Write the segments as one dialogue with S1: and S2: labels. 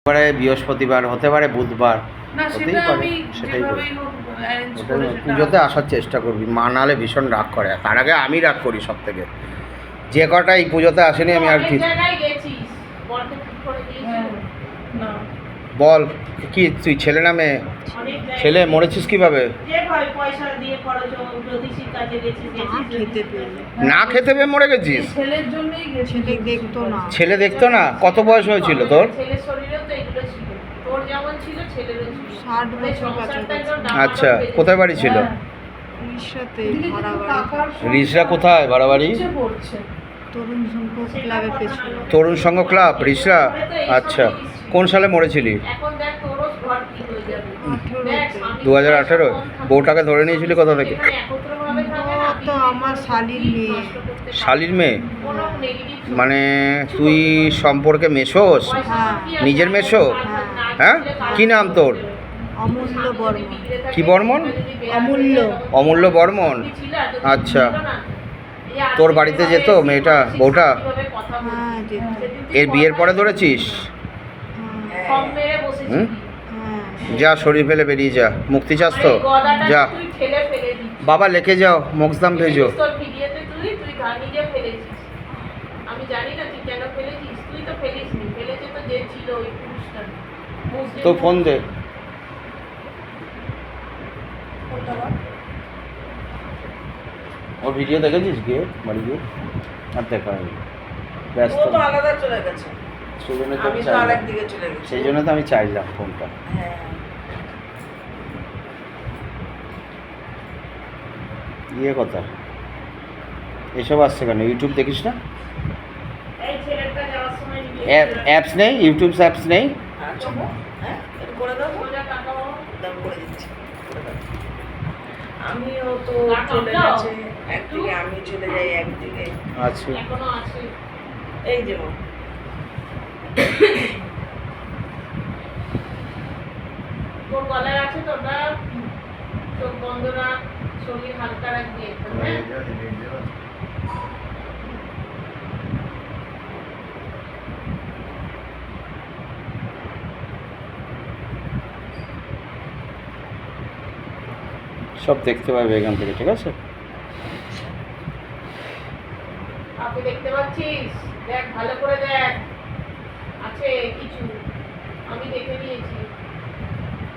S1: পারে বৃহস্পতিবার, হতে পারে বুধবার,
S2: না
S1: হতেই
S2: সেটা
S1: পারে।
S2: আমি
S1: সেটাই বলি।
S2: যেভাবেই হোক অ্যারেঞ্জ
S1: ওটা
S2: করে সেটা
S1: পুজোতে আসার চেষ্টা করবি, মা নাহলে ভীষণ রাগ করে। তার আগে আমি রাগ করি সব থেকে। যে কটা এই পুজোতে আসেনি আমি আর কি
S2: হ্যাঁ, না
S1: বল, কি তুই ছেলে না মেয়ে? ছেলে, মরেছিস কিভাবে? না খেতে পেয়ে মরে গেছিস?
S2: ছেলের জন্যই গেছি, দেখতো না।
S1: ছেলে দেখতো না? কত বয়স হয়েছিল তোর?
S2: ছেলের শরীরেও তো এগুলো ছিল, তোর যেমন ছিল ছেলেরও ছিল।
S3: 60 বছর কাছাকাছি।
S1: আচ্ছা, কোথায় বাড়ি ছিল?
S3: উড়িষ্যাতে ভাড়া বাড়ি।
S1: রিসরা কোথায় ভাড়া বাড়ি?
S2: পড়ছে
S3: তরুণ সংঘ ক্লাবের পেছনে।
S1: তরুণ সংঘ ক্লাব, রিসরা। আচ্ছা, কোন সালে মরেছিলি?
S2: এখন দেখ তোরও ঘর কি হয়ে যাবে।
S3: 18
S1: 2018। বউটাকে ধরে নিয়েছিলি কোথা থেকে?
S2: একত্রভাবে থাকে না,
S3: তো আমার শালীর মেয়ে।
S1: শালির মেয়ে?
S2: কোনো নেগেটিভ
S1: মানে তুই সম্পর্কে মেশোস?
S3: হ্যাঁ।
S1: নিজের মেশো? হ্যাঁ, কি নাম তোর?
S3: অমূল্য বর্মন।
S1: কি বর্মন?
S3: অমূল্য।
S1: অমূল্য বর্মন। আচ্ছা, তোর বাড়িতে যেত মেয়েটা, বউটা?
S3: হ্যাঁ যেত।
S1: এর বিয়ের পরে ধরেছিস?
S3: হ্যাঁ।
S1: হুম?
S3: হ্যাঁ।
S1: যা, শরীর ফেলে বেরিয়ে যা। মুক্তি চাস তো? যা বাবা, লেখে যাও, মোক্ষদাম ভেজো।
S2: আমি জানি না তুই কেন ফেলেছিস, তুই তো ফেলিসনি, ফেলেছে তো যে ছিল ওই পুরুষটা।
S1: তো ফোন দে। ওর ভিডিও দেখেছিস গিয়ে বাড়ি গিয়ে? আর দেখা হয়নি, ব্যস্ত।
S4: ও তো আলাদা চলে গেছে,
S1: সেই জন্য তো
S4: আমি তো
S1: চাইলাম।
S4: আরেক দিকে চলে গেছি।
S1: সেই জন্য তো আমি চাইলাম ফোনটা।
S4: হ্যাঁ।
S1: ইয়ে কথা, এসব আসছে কেন? ইউটিউব দেখিস না?
S2: এই ছেলেটা যাওয়ার সময় নিয়ে
S1: অ্যাপস নেই? ইউটিউব অ্যাপস নেই?
S4: আচ্ছা, হ্যাঁ, একটু করে দাও তো।
S2: সোজা টাকা বাবা।
S4: দাম করে দিচ্ছি, করে দাও। আমিও তো
S2: টাকা
S4: চলে
S2: দাও।
S4: গেছে একদিকে, আমি চলে যাই একদিকে।
S1: আছে।
S2: এখনো আছে।
S4: এই যে মা,
S2: তোর গলায় আছে তো ওটা, চোখ বন্ধ রাখ, শরীর হালকা রাখবি একদম, হ্যাঁ?
S1: সব দেখতে পাবে এখান থেকে, ঠিক আছে?
S2: আপনি দেখতে পাচ্ছিস? দেখ, ভালো করে দেখ, আছে কিছু, আমি দেখে নিয়েছি।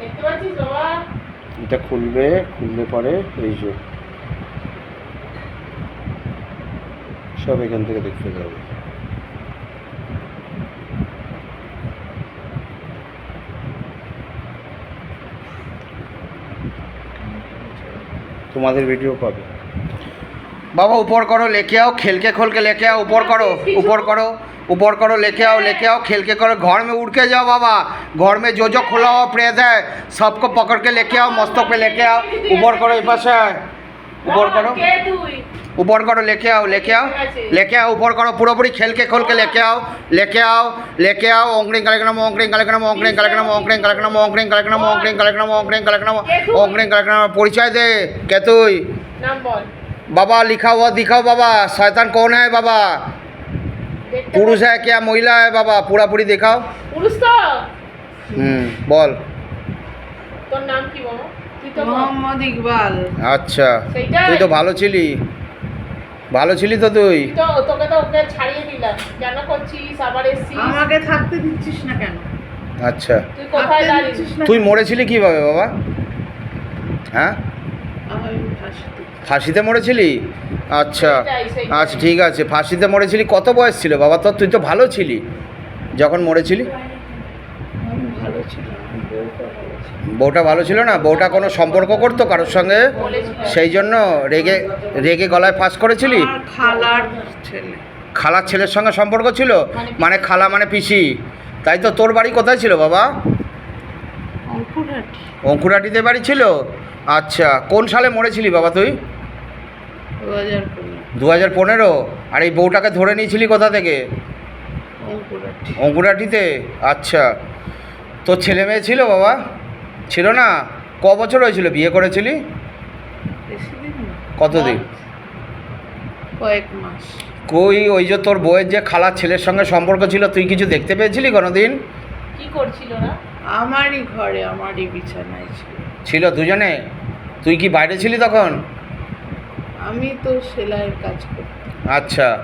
S2: দেখতে পাচ্ছিস বাবা?
S1: এটা খুলবে, খুললে পরে এই যে সব এখান থেকে দেখতে পাবে। তোমাদের ভিডিও পাবে। बाबा ऊपर करो, लेके आओ, खेल के खोल के लेके आओ, ऊपर करो, ऊपर करो, ऊपर करो, लेके आओ, खेल के करो, घर में उड़ के जाओ बाबा। घर में जो खुला हुआ प्रेत है सबको पकड़ के लेके आओ, मस्तक पे लेके आओ, ऊपर करो, ये पास है, ऊपर करो,
S2: কে তুই?
S1: ऊपर करो, लेके आओ, लेके आओ, ऊपर करो, पूरा पूरी खेल के खोल के लेके आओ, लेके आओ, ओंकरिंग कलेक्नम, ओंकरिंग कलेक्नम, ओंकरिंग कलेक्नम, ओंकरिंग कलेक्नम, ओंकरिंग कलेक्नम, ओंकरिंग कलेक्नम, ओंकरिंग कलेक्नम, ओंकरिंग कलेक्नम। परिचय दे, কে তুই?
S2: নাম বল।
S1: बाबा लिखा हुआ दिखाओ बाबा, शैतान कौन है बाबा?
S2: দেখতে
S1: पुरुष है क्या महिला है बाबा? पूरा पूरी दिखाओ।
S2: পুরুষ তো?
S1: बोल।
S2: তোর নাম কি বাবা? তুই তো বল।
S3: মোহাম্মদ ইকবাল।
S1: अच्छा,
S2: সেইটাই?
S1: তুই তো ভালো ছিলি, ভালো ছিলি তো তুই।
S2: তো তোকে তো ওকে ছাড়িয়ে দিলাম, কেন করছিস আবার এসছিস?
S3: আমাকে থাকতে দিচ্ছিস না কেন?
S1: আচ্ছা,
S2: তুই কোথায়
S3: থাকতে
S2: দাঁড়িয়ে?
S3: দিচ্ছিস না
S1: তুই মরেছিলি কিভাবে বাবা? হ্যাঁ,
S3: আমি ফাঁসিতে।
S1: ফাঁসিতে মরেছিলি? আচ্ছা,
S2: সেইটাই।
S1: আচ্ছা ঠিক আছে, ফাঁসিতে মরেছিলি। কত বয়স ছিল বাবা তোর? তুই তো ভালো ছিলি যখন মরেছিলি।
S3: আমি ভালো ছিলাম, বউটা ভালো ছিল।
S1: বউটা ভালো ছিল না? বউটা কোনো সম্পর্ক করতো কারোর সঙ্গে? সেই জন্য রেগে রেগে গলায় ফাঁস করেছিলি?
S3: আমার খালার ছেলে।
S1: খালার ছেলের সঙ্গে সম্পর্ক ছিল? মানে খালা মানে পিসি, তাই তো। তোর বাড়ি কোথায় ছিল বাবা?
S3: অঙ্কুরহাটি।
S1: অঙ্কুরাটিতে বাড়ি ছিল? আচ্ছা, কোন সালে মরেছিলি বাবা তুই?
S3: 2015।
S1: 2015। আর এই বউটাকে ধরে নিয়েছিলি কোথা থেকে?
S3: অঙ্কুরহাটি।
S1: অঙ্কুরাটিতে। আচ্ছা, তোর ছেলে মেয়ে ছিল বাবা? ছিল না? ক বছর হয়েছিল বিয়ে করেছিলি?
S3: বেশি দিন না,
S1: কতদিন?
S3: কয়েক মাস।
S1: কই ওই যে তোর বউয়ের যে খালার ছেলের সঙ্গে সম্পর্ক ছিল, তুই কিছু দেখতে পেয়েছিলি কোনো দিন?
S2: কি করছিল না?
S3: আমারই ঘরে আমারই বিছানায় ছিল।
S1: ছিল দুজনে? তুই কি বাইরে ছিলি তখন?
S3: আমি তো সেলাইয়ের কাজ করতাম।
S1: আচ্ছা,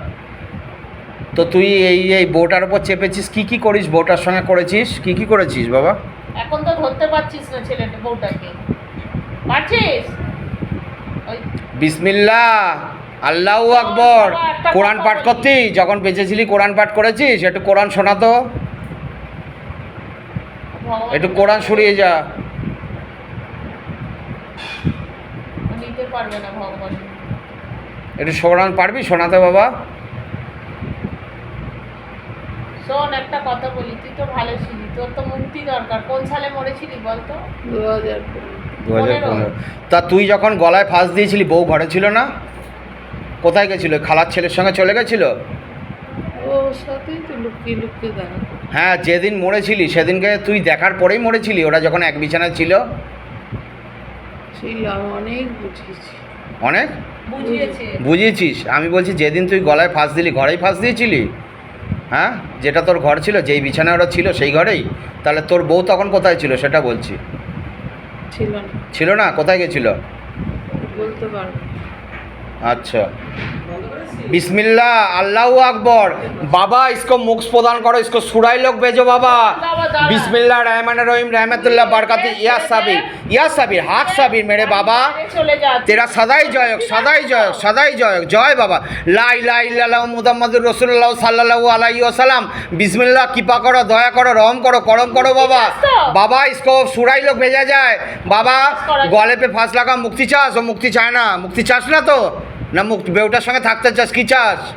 S1: তো তুই এই বউটার উপর চেপেছিস, কি কি করিস বউটার সঙ্গে করেছিস, কি কি করেছিস বাবা?
S2: এখন তো ধরতে পারছিস না ছেলেটা বউটাকে, পারছিস? ওই
S1: বিসমিল্লাহ, আল্লাহু আকবর। কোরআন পাঠ করতি যখন বেঁচেছিলি? কোরআন পাঠ করেছিস? একটু কোরআন শোনাতো,
S2: ভগবান
S1: একটু কোরআন শুনিয়ে যা।
S2: নিতে পারবে না ভগবান।
S1: একটু কোরআন পারবি শোনাতে বাবা?
S2: শোন, একটা কথা বলি, তুই তো ভালো ছিলি, তোর তো মুক্তি দরকার। কোন সালে মরেছিলি বলতো?
S3: 2015।
S1: 2015। তা তুই যখন গলায় ফাঁস দিয়েছিলি বউ ঘরে ছিল না? কোথায় গেছিল? খালার ছেলের সঙ্গে চলে গেছিল?
S3: ওর সাথেই তো লুকিয়ে লুকিয়ে দেখা করতাম।
S1: হ্যাঁ, যেদিন মরেছিলি সেদিনকে তুই দেখার পরেই মরেছিলি, ওরা যখন এক বিছানায় ছিল?
S3: ছিলাম, অনেক বুঝিয়েছি।
S1: অনেক
S2: বুঝিয়েছে।
S1: বুঝিয়েছিস? আমি বলছি যেদিন তুই গলায় ফাঁস দিলি ঘরেই ফাঁস দিয়েছিলি? হ্যাঁ, যেটা তোর ঘর ছিল, যেই বিছানায় ওরা ছিল সেই ঘরেই? তাহলে তোর বউ তখন কোথায় ছিল সেটা বলছি।
S3: ছিল না,
S1: ছিল না? কোথায় গেছিল?
S3: বলতে পারবো না।
S1: अच्छा बिस्मिल्लाह अल्लाह अकबर। बाबा इसको मोक्ष प्रदान करो, इसको सुराई लोग भेजो बाबा। बिस्मिल्लाह रहमान रहीम रहमतुल्लाह बरकत। या साबिर हाक साबिर मेरे बाबा,
S2: চলে যা।
S1: तेरा सदाई जय हो, सदाई जय हो, सदाई जय हो। जय बाबा ला इलाहा इल्लल्लाह मुहम्मदुर रसूलुल्लाह सल्लल्लाहु अलैहि वसल्लम। बिस्मिल्लाह कृपा करो, दया करो, रहम करो, करम करो बाबा। बाबा इसको सुराई लोग भेजा जाए बाबा। गले पे फांस लगा, मुक्ति चास? वो मुक्ति चाहे ना, मुक्ति चास ना तो ना, मुक्त बेउटार संगे থাকতে চাস কি চাস?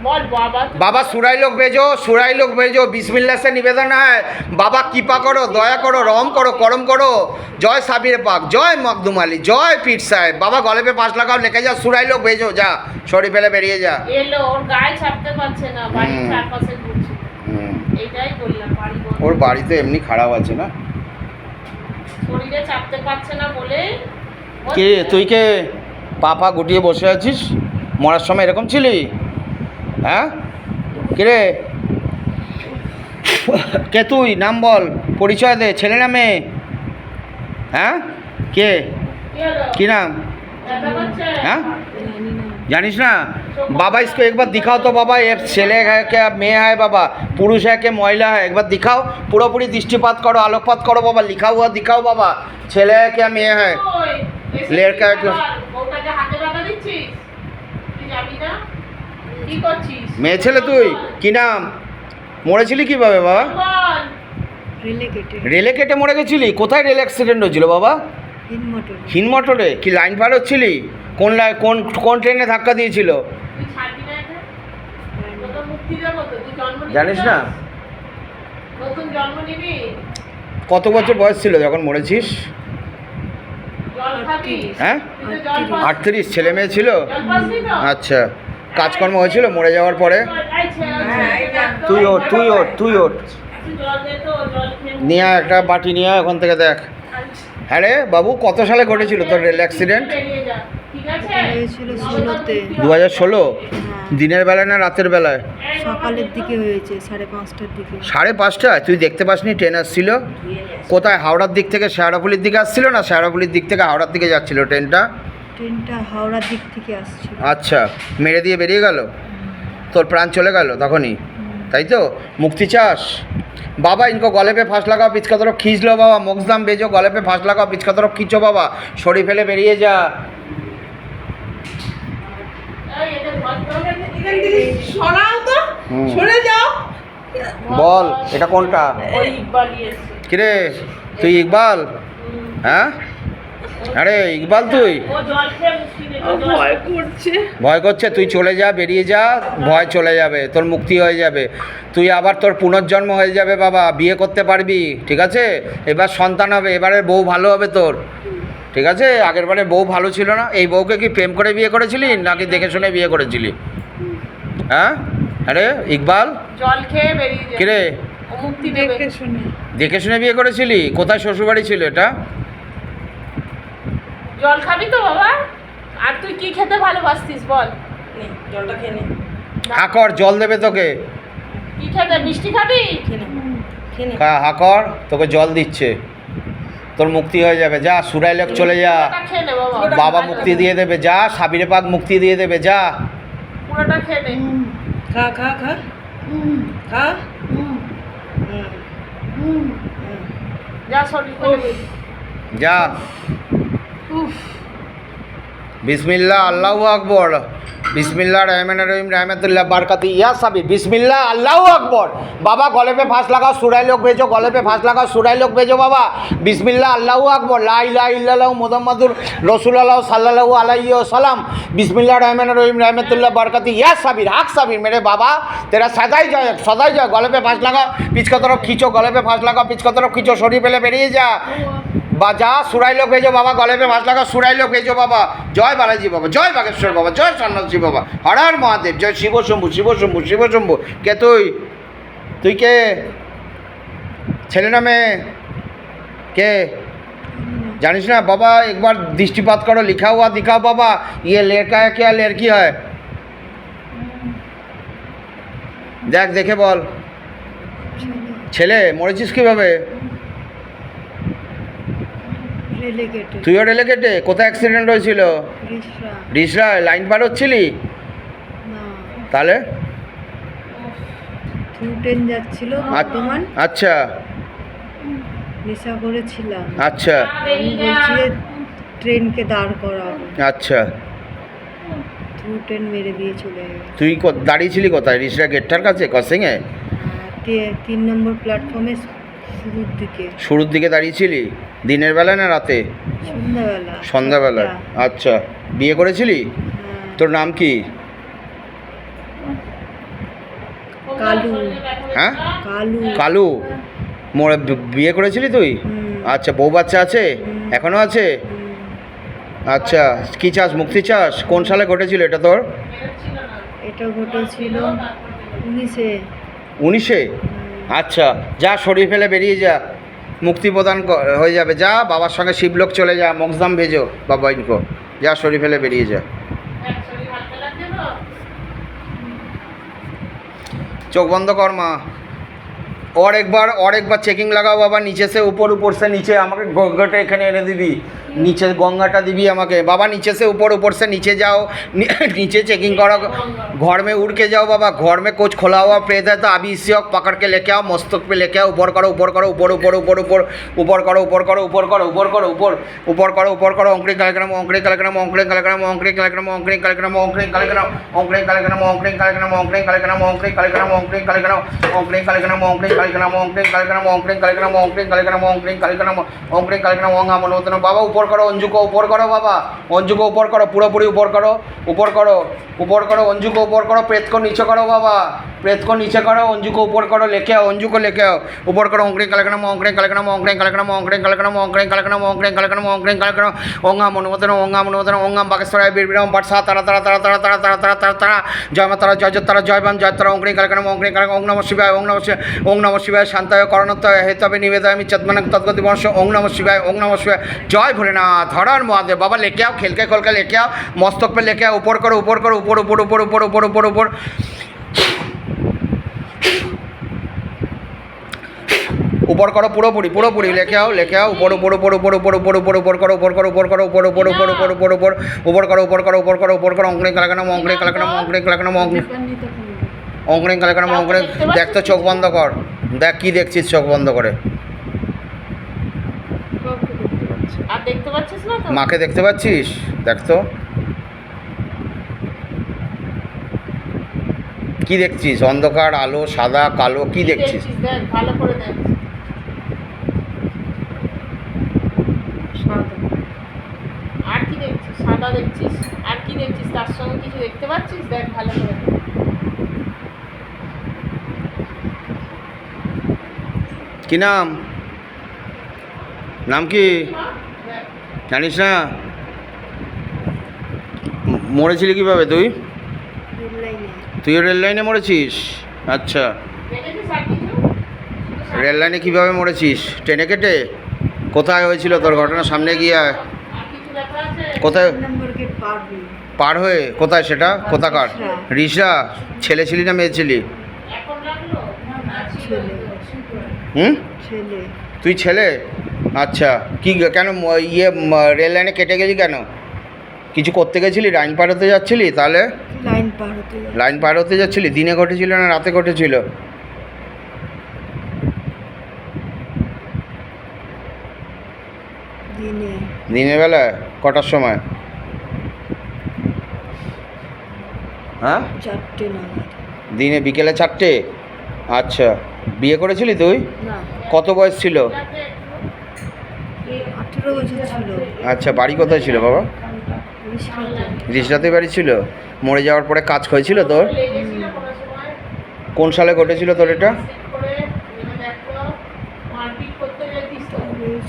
S2: বল বাবা।
S1: बाबा सुराई लोग भेजो, सुराई लोग भेजो। बिस्मिल्लाह से निवेदन है बाबा, कृपा करो, दया करो, रहम करो, करम करो। जय साबिर पाक, जय मखदूम अली, जय पीर साहेब। बाबा गले पे फांस लगाओ, लेके जा, सुराई लोग भेजो, जा সরি ফেলে বেরিয়ে যা।
S2: এলো, ওর গায়ে ছাড়তে পারছে না, বাড়ির চারপাশে ঘুরছে। এইটাই বললাম, বাড়ি বন্ধ।
S1: ওর বাড়ি তো এমনি খারাপ আছে না?
S2: শরীরে চাপতে পারছে না বলে।
S1: কে তুই? কে পাপা গুটিয়ে বসে আছিস? মরার সময় এরকম ছিলি? হ্যাঁ, কে রে? কে তুই? নাম বল, পরিচয় দে, ছেলে না মেয়ে? হ্যাঁ, কে?
S2: কি হলো?
S1: কি নাম?
S2: ব্যথা করছে?
S1: হ্যাঁ,
S3: জানি না।
S1: জানিস না? बाबा इसको एक बार दिखाओ तो बाबा, ये ছেলে है क्या মেয়ে है बाबा, पुरुष है क्या महिला है? एक बार दिखाओ, পুরোপুরি দৃষ্টিপাত করো, আলোকপাত করো বাবা, লিখা हुआ दिखाओ बाबा, ছেলে है क्या মেয়ে है?
S2: ওই, এসে
S1: লেরকা
S2: কি
S1: একটু-
S2: ব্যাপার? বউটাকে হাতে ব্যথা দিচ্ছিস? তুই যাবি না? কি করছিস?
S1: মেয়ে ছেলে তুই? কি নাম? মরেছিলি কিভাবে বাবা?
S2: বল।
S3: রেলে কেটে
S1: রেলে কেটে মরে গেছিলি? কোথায় রেল অ্যাক্সিডেন্ট হয়েছিল বাবা?
S3: হিনমটর।
S1: হিনমটরে? কি লাইন পার হচ্ছিলি? কোন কোন ট্রেনে ধাক্কা দিয়েছিল?
S2: তুই ছাড়বি না এটা? তোকে মুক্তি দেবো তো, তুই জন্ম নিবি
S1: জানিস না?
S2: নতুন জন্ম নিবি?
S1: কত বছর বয়স ছিল যখন মরেছিস?
S2: জল খাবি?
S1: হ্যাঁ,
S2: তুই তো জল পাস-
S1: 38। ছেলে মেয়ে ছিল?
S2: জল পাসনি তো?
S1: আচ্ছা, কাজকর্ম হয়েছিল মরে যাওয়ার পরে?
S2: এই ছেলে,
S1: তুই ওঠ, তুই ওঠ, তুই ওঠ।
S2: একটু জল দে তো, জল খেয়ে
S1: নিয়ে আয়, একটা বাটি নিয়ে আয় ওখান থেকে, দেখ। হ্যাঁ রে বাবু, কত সালে ঘটেছিল তোর রেল অ্যাক্সিডেন্ট?
S2: বেরিয়ে যা, ঠিক আছে?
S3: হয়েছিল 16-তে।
S1: 2016? দিনের বেলায় না রাতের বেলায়?
S3: সকালের দিকে হয়েছে, 5:30টার দিকে।
S1: 5:30টায়? তুই দেখতে পাসনি ট্রেন আসছিল? কোথায়? হাওড়ার দিক থেকে শেওড়াফুলির দিকে আসছিল না শেওড়াফুলির দিক থেকে হাওড়ার দিকে যাচ্ছিল ট্রেনটা?
S3: ট্রেনটা হাওড়ার দিক থেকে আসছিল।
S1: আচ্ছা, মেরে দিয়ে বেরিয়ে গেল, তোর প্রাণ চলে গেল তখনই, তাই তো? মুক্তি চাস? बाबा इनको गले पे फांस लगाओ, पिछका तरफ खींच लो बाबा। मोक्सदाम भेजो, गले पे फांस लगाओ, पिछका तरफ खींचो बाबा, सड़ी फेले बेरिए जा।
S2: এই, এটা জল খাও।
S3: সরাও তো,
S1: হুম।
S3: সরে যাও।
S1: বল, এটা কোনটা?
S2: ওই ইকবালই এসছে।
S1: কিরে তুই ইকবাল? হ্যাঁ, আরে ইকবাল তুই?
S2: ও জল খেয়ে মুক্তি নেবে, জল
S3: ভয় করছে।
S1: ভয় করছে? তুই চলে যা, বেরিয়ে যা, ভয় চলে যাবে, তোর মুক্তি হয়ে যাবে, তুই আবার তোর পুনর্জন্ম হয়ে যাবে বাবা, বিয়ে করতে পারবি, ঠিক আছে? এবার সন্তান হবে, এবারের বউ ভালো হবে তোর, ঠিক আছে? আগের বারে বউ ভালো ছিল না। এই বউকে কি প্রেম করে বিয়ে করেছিলি নাকি দেখে শুনে বিয়ে করেছিলি? হ্যাঁ, আরে ইকবাল
S2: জল খেয়ে বেরিয়ে যা।
S1: কিরে
S2: ও মুক্তি দেবে।
S3: দেখে শুনে।
S1: দেখে শুনে বিয়ে করেছিলি? কোথায় শ্বশুরবাড়ি ছিল এটা?
S2: জল খাবি তো বাবা? আর তুই কি খেতে ভালোবাসতিস বল?
S4: নে, জলটা খেয়ে নে।
S1: হা কর, জল দেবে তোকে।
S2: কি খেতে? মিষ্টি খাবি?
S4: খেয়ে নে।
S1: হা কর, তোকে জল দিচ্ছে, তোর মুক্তি হয়ে যাবে। যা সুরাই লেক চলে যা,
S2: পুরোটা খেয়ে নে বাবা।
S1: বাবা মুক্তি দিয়ে দেবে। যা সাবিরে পাক মুক্তি দিয়ে দেবে। যা
S2: পুরোটা খেয়ে নে।
S4: খা খা খা খা
S2: যা শরীর ফেলে দে।
S1: যা। বিসমিল্লাহ আল্লাহু আকবর, বিসমিল্লাহ रहमान रहीम रहमतुल्लाह बरकत या साबिर, बिस्मिल्लाह अल्लाहू अकबर। बाबा गले पे फांस लगाओ, सुराई लोग भेजो, गले पे फांस लगाओ, सुराई लोग भेजो बाबा। बिस्मिल्लाह अल्लाहू अकबर, ला इलाहा इल्लल्लाह मुहम्मदुर रसूलुल्लाह सल्लल्लाहु अलैहि वसल्लम। बिस्मिल्लाह रहमान रहीम रहमतुल्लाह बरकत या साबिर, हक साबिर मेरे बाबा, तेरा सदाई जाए। गले पे फांस लगाओ, पीछ की तरफ खींचो, गले पे फांस लगाओ, पीछ की तरफ खींचो, शरीर पेले बेरिए जा। যা সুরাই লোক ভেজো বাবা, গলে পে ভাস লাগা, সুরাই লোক ভেজো বাবা। জয় বালাজি বাবা, জয় বাগেশ্বর বাবা, জয় সন্ন্যাসী বাবা, হর হর মহাদেব, জয় শিব শম্ভু, শিব শম্ভু, শিব শম্ভু। কে তুই? তুই কে? ছেলে না মেয়ে? কে জানিস না বাবা? একবার দৃষ্টিপাত করো, লিখা হুয়া দিখাও বাবা। ইয়ে লড়কা হ্যায় क्या लड़की है? দেখ দেখে বল। ছেলে। মরেছিস কিভাবে? তুইও রেলে কেটে? কোথায় অ্যাক্সিডেন্ট হয়েছিল? রিসরায় লাইন পার হচ্ছিলি? তাহলে
S3: ট্রেন যাচ্ছিল বর্ধমান,
S1: আচ্ছা
S3: নেশা করেছিলাম।
S1: আচ্ছা
S3: আমি বলছি যে ট্রেনকে দাঁড় করাবো,
S1: আচ্ছা।
S3: ট্রেন মেরে দিয়ে চলে গেল।
S1: তুই দাঁড়িয়েছিলি কোথায়? রিসরা গেটটার কাছে ক্রসিংয়ে?
S3: 3 নম্বর প্ল্যাটফর্মে
S1: শুরুর দিকে দাঁড়িয়েছিলি? দিনের বেলা না রাতে?
S3: সন্ধ্যাবেলা।
S1: সন্ধ্যাবেলা। আচ্ছা। বিয়ে করেছিলি?
S3: হ্যাঁ।
S1: তোর নাম কি?
S3: কালু।
S1: হ্যাঁ
S3: কালু।
S1: কালু। মোর বিয়ে করেছিলি তুই?
S3: হুম।
S1: আচ্ছা। বউ বাচ্চা আছে?
S3: হুম।
S1: এখনো আছে?
S3: হুম।
S1: আচ্ছা। কি চাস? মুক্তি চাস? কোন সালে ঘটেছিল এটা তোর?
S3: এটা ঘটেছিল 19-এ।
S1: 19-এ? আচ্ছা। যা শরীর ফেলে বেরিয়ে যা, মুক্তি প্রদান হয়ে যাবে। যা বাবার সঙ্গে শিবলোক চলে যা, মগজাম ভেজো বাবা ইনকো। যা শরীর ফেলে বেরিয়ে যা। চোখ বন্ধ কর মা। और एक बार चेकिंग लगाओ बाबा, नीचे से ऊपर से नीचे। আমাকে গঙ্গাটা এখানে এনে দিবি, নিচে গঙ্গাটা দিবি আমাকে बाबा। नीचे से ऊपर से नीचे जाओ, नीचे चेकिंग करो। घर में उड़ के जाओ बाबा, घर में कुछ खोला हुआ प्रेत है तो अभी इसी वक्त पकड़ के लेके आओ, मस्तक पे लेके आओ। ऊपर करो, ऊपर करो, ऊपर ऊपर ऊपर ऊपर ऊपर करो, ऊपर करो, ऊपर करो, ऊपर करो, ऊपर ऊपर करो, ऊपर करो। ओंकरी कलक्रम, ओंकरी कलक्रम, ओंकरी कलक्रम, ओंकरी कलक्रम, ओंकरी कलक्रम, ओंकरी कलक्रम, ओंकरी कलक्रम, ओंकरी कलक्रम, ओंकरी कलक्रम, ओंकरी कलक्रम, ओंकरी कलक्रम, ओंकरी कलक्रम, ओंकरी कलक्रम, ओंकरी कलक्रम, ओंकरी कलक्रम, ओंकरी कलक्रम, ओंकरी कलक्रम, ओंकरी कलक्रम, ओंगा मनोतन बाबा। ऊपर करो, अंजू को ऊपर करो बाबा, अंजू को ऊपर करो, पूरी ऊपर करो, ऊपर करो, ऊपर करो। अंजू को ऊपर करो, प्रेत को नीचे करो बाबा, प्रेत को नीचे करो। अंजू को ऊपर करो, लेके आओ, अंजू को लेके आओ, ऊपर करो। ओंकरी कलक्रम, ओंकरी कलक्रम, ओंकरी कलक्रम, ओंकरी कलक्रम, ओंकरी कलक्रम, ओंकरी कलक्रम, ओंकरी कलक्रम, ओंगा मनोतन, ओंगा मनोतन, ओंगा बागेश्वराय बीरबिराम बटसा तारा तारा तारा तारा तारा तारा तारा तारा तारा। जय माता तारा, जय जय तारा, जय बाम, जय तारा। ओंकरी कलक्रम, ओंकरी कलक्रम, ओं नमः शिवाय, ओं नमः शिवाय, ओं नमः शिवाय। शांताय करणत्ताय हेतवे निवेदयामि चत्मनक तद्गति वर्ष। ओं नमः शिवाय, ओं नमः शिवाय। जय भोलेनाथ, हर हर महादेव बाबा। लेके आओ, खेल के खोल के लेके आओ, मस्तक पे लेके आओ। ऊपर करो, ऊपर करो, ऊपर ऊपर ऊपर ऊपर ऊपर ऊपर ऊपर ऊपर करो, पूरी लेके आओ, लेके आओ। ऊपर ऊपर ऊपर ऊपर ऊपर ऊपर ऊपर ऊपर करो, ऊपर करो, ऊपर करो, ऊपर ऊपर ऊपर ऊपर ऊपर ऊपर ऊपर करो, ऊपर करो, ऊपर करो, ऊपर करो। ओंकरी कलक्रम, ओंकरी कलक्रम, ओंकरी कलक्रम, ओंकरी कलक्रम, ओंकरी। देख तो चोख बंद कर, देख কি দেখছিস চোখ বন্ধ করে।
S2: আর দেখতে পাচ্ছিস না তো?
S1: মাকে দেখতে পাচ্ছিস? দেখ তো কি দেখছিস? অন্ধকার, আলো, সাদা, কালো, কি দেখছিস?
S2: দেখ ভালো করে দেখ। আর কি দেখছিস? সাদা দেখছিস? আর কি দেখছিস? তার সঙ্গে কিছু দেখতে পাচ্ছিস? দেখ ভালো করে দেখ।
S1: কি নাম? নাম কি জানিস না? মরেছিলি কিভাবে তুই? তুইও রেল লাইনে মরেছিস? আচ্ছা।
S2: দেখেছিস আর কিছু?
S1: রেল লাইনে কীভাবে মরেছিস? ট্রেনে কেটে? কোথায় হয়েছিল তোর ঘটনা? সামনে গিয়ে
S2: আর কিছু লেখা আছে?
S1: কোথায়
S3: নম্বর গেট পার হয়ে।
S1: পার হয়ে? কোথায় সেটা? কোথাকার? রিসরা। ছেলে ছিলি না মেয়ে ছিলি?
S2: এখন লাগলো?
S3: ছেলে।
S1: হুম?
S3: ছেলে
S1: তুই ছেলে? আচ্ছা, কি কেন রেল লাইনে কেটে গেলি কেন? কিছু করতে গেছিলি? লাইন পার হতে যাচ্ছিলি? তাহলে
S3: লাইন পার হতে যাচ্ছে।
S1: লাইন পার হতে যাচ্ছিলি? দিনে ঘটেছিল না রাতে ঘটেছিল?
S3: দিনে
S1: দিনের বেলা কটার সময়? হ্যাঁ,
S3: 4টে নাগাদ।
S1: দিনে বিকেলে 4টে? আচ্ছা, বিয়ে করেছিলি তুই?
S3: না,
S1: কত বয়স ছিল?
S3: 18 বছর ছিল।
S1: আচ্ছা, বাড়ি কোথায় ছিল বাবা?
S3: রিস্কাতে।
S1: রিসরাতে বাড়ি ছিল। মরে যাওয়ার পরে কাজ হয়েছিল তোর?
S2: লেগেছিল কোনো সময়
S1: কোন সালে ঘটেছিল তোর এটা?
S2: ঠিক করে এবার দেখো মারপিট করতে যেতিস তো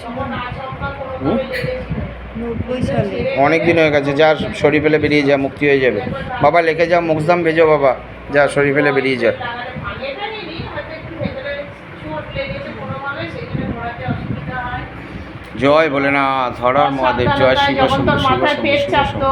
S2: তখন আচমকা কোনোভাবে লেগেছিল
S3: 90 সালে।
S1: অনেক দিন হয়ে গেছে, যা শরীর ফেলে বেরিয়ে যা, মুক্তি হয়ে যাবে বাবা। লিখে যা, মুখদাম ভেজো বাবা, যা শরীর ফেলে বেরিয়ে যা।
S2: লাগালে ভাঙে টানিনি, হয়তো একটু ভেতরে চোট লেগেছে কোনোভাবে, সেখানে ঘোরাতে অসুবিধা হয়।
S1: জয় ভোলেনাথ, হর হর মহাদেব, জয় শিব শম্ভু, শিব
S2: মাথায়
S1: শম্ভু,
S2: পেট
S1: শিব শম্ভু।
S2: চাপতো